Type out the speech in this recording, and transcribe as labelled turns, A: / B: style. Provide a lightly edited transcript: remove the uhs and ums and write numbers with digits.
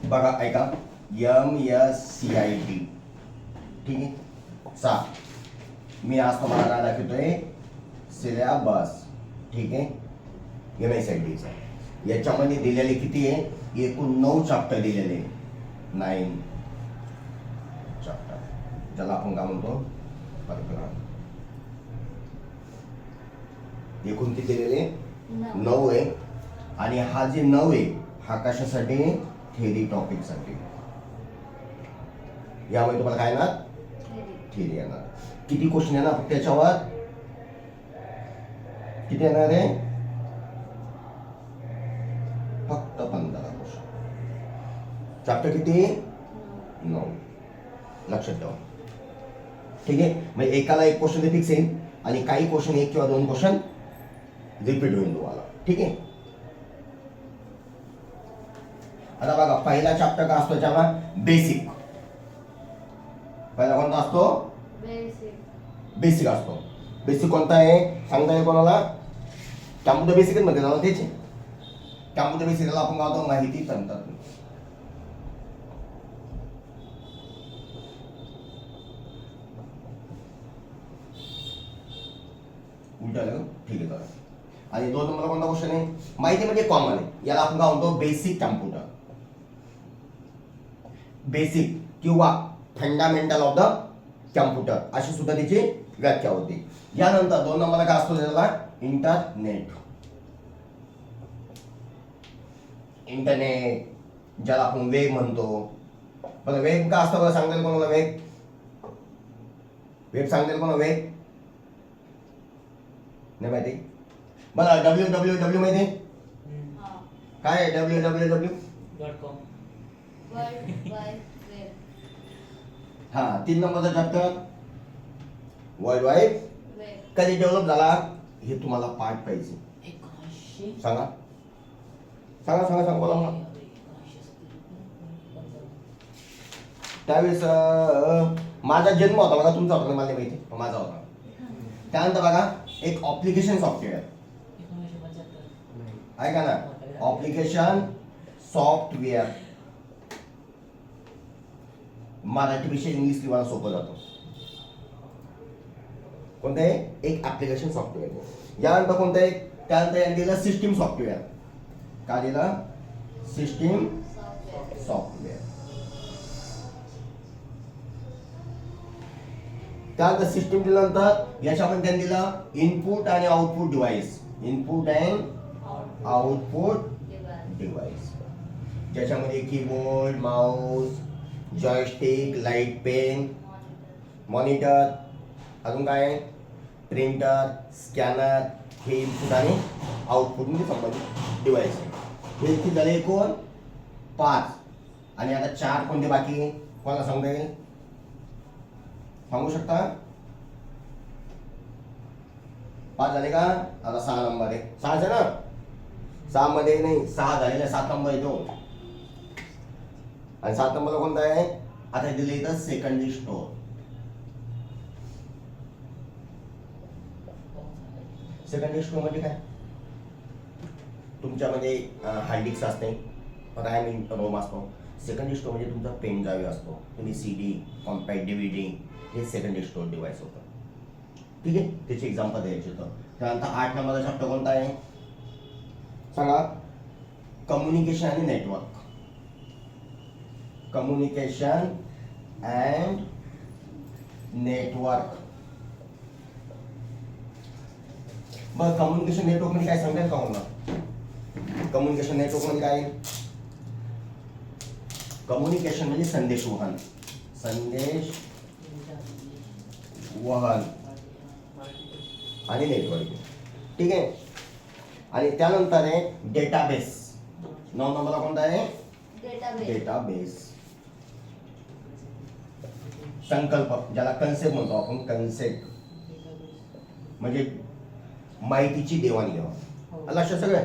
A: बघा ऐका, MSCIT, ठीक आहे. 7 मी आज तुम्हाला काय दाखवतोय सिलेबस, ठीक आहे. MSCITचा याच्यामध्ये दिलेले किती आहे, एकूण 9 चॅप्टर दिलेले, 9 चॅप्टर, ज्याला आपण काय म्हणतो परिक्रम. एकूण किती दिलेले 9 आहे. आणि हा जे 9 आहे हा कशासाठी, थेरी टॉपिक साठी. यामुळे तुम्हाला काय येणार, थेरी येणार. किती क्वेश्चन येणार त्याच्यावर, किती येणार आहे, फक्त 15 क्वेश्चन. चॅप्टर किती, 9. लक्षात ठेवा, ठीक आहे. म्हणजे एकाला एक क्वेश्चन फिक्स येईल आणि काही क्वेश्चन 1 किंवा 2 क्वेश्चन रिपीट होईल तुम्हाला, ठीक आहे. आता बघा पहिला चॅप्टर काय असतो त्याला, बेसिक. पहिला कोणता असतो, बेसिक असतो. बेसिक कोणता आहे सांगता येईल कोणाला, कॅम्प्युटर बेसिकच मध्ये ना त्याचे. कॅम्प्युटर बेसिकला आपण काय होतो, माहिती तंत्रज्ञान. उलट आलं, ठीक आहे. तर आणि 2 नंबरला कोणता क्वेश्चन आहे, माहिती म्हणजे कॉमन आहे. याला आपण काय म्हणतो, बेसिक कॅम्प्युटर. बेसिक किंवा फंडामेंटल ऑफ द कॅम्प्युटर अशी सुद्धा त्याची व्याख्या होती. यानंतर 2 नंबरला काय असतो त्याला, इंटरनेट. इंटरनेट ज्याला आपण वेग म्हणतो. बघा वेग का असतं, बघा सांगता येईल कोणाला वेग, वेग सांगता येईल कोणाला, वेग नाही माहिती. बघा www माहिती काय आहे, www.com. हा 3 नंबरचा चॅप्टर वर्ल्ड वाईड कधी डेव्हलप झाला हे तुम्हाला पाठ पाहिजे. सांगा सांगा सांगा सांगा, बोला मला. त्यावेळेस माझा जन्म होता बघा, तुमचा होता मला माहिती, माझा होता. त्यानंतर बघा एक ॲप्लिकेशन सॉफ्टवेअर, ऐका ना, ॲप्लिकेशन सॉफ्टवेअर. मराठीपेक्षा इंग्लिश लिहायला सोपं जातं. कोणतं आहे, एक ॲप्लिकेशन सॉफ्टवेअर. यानंतर कोणतं आहे, त्यानंतर याने दिलं सिस्टीम सॉफ्टवेअर. काय दिलं, सिस्टीम सॉफ्टवेअर. त्यानंतर सिस्टीम दिल्यानंतर याच्यामध्ये त्यांनी दिलं इनपुट आणि output device. Input and output device, ज्याच्यामध्ये keyboard, mouse, joystick, light pen, monitor, अजून काय, प्रिंटर, स्कॅनर, हे इनपुट आणि आउटपुट मध्ये संबंधित डिव्हाइस आहे. हे किती झाले, एकूण 5. आणि आता 4 कोणते बाकी, कोणाला सांगता येईल, सांगू शकता. 5 झाले का, आता 6 नंबर आहे. 6 आहे ना, 6 मध्ये नाही, 6 झालेले, 7 नंबर येतो. आणि 7 नंबरला कोणता आहे, आता दिले इथं सेकंडरी स्टोर. सेकंडरी स्टोर म्हणजे काय, तुमच्यामध्ये हार्ड डिस्क असते, रॅम रोम असतो. सेकंडरी स्टोर म्हणजे तुमचा पेन ड्राईव्ह असतो, तुम्ही CD, कॉम्पॅक्ट DVD, हे सेकंडरी स्टोर डिव्हाइस होतं, ठीक आहे. त्याची एक्झाम्पल द्यायची होतं. त्यानंतर 8 नंबरचा चॅप्टर कोणता आहे सांगा, कम्युनिकेशन आणि नेटवर्क. Communication and network. बघ कम्युनिकेशन नेटवर्क म्हणजे काय सांगताय का मला, कम्युनिकेशन नेटवर्क म्हणजे काय, कम्युनिकेशन म्हणजे संदेश वहन, संदेश वहन आणि नेटवर्क, ठीक आहे. आणि त्यानंतर आहे डेटाबेस. 9 नंबरला कोणता आहे, डेटाबेस. संकल्प, ज्याला कन्सेप्ट म्हणतो आपण, कन्सेप्ट म्हणजे माहितीची देवाणघेवाण. लक्षात सगळं.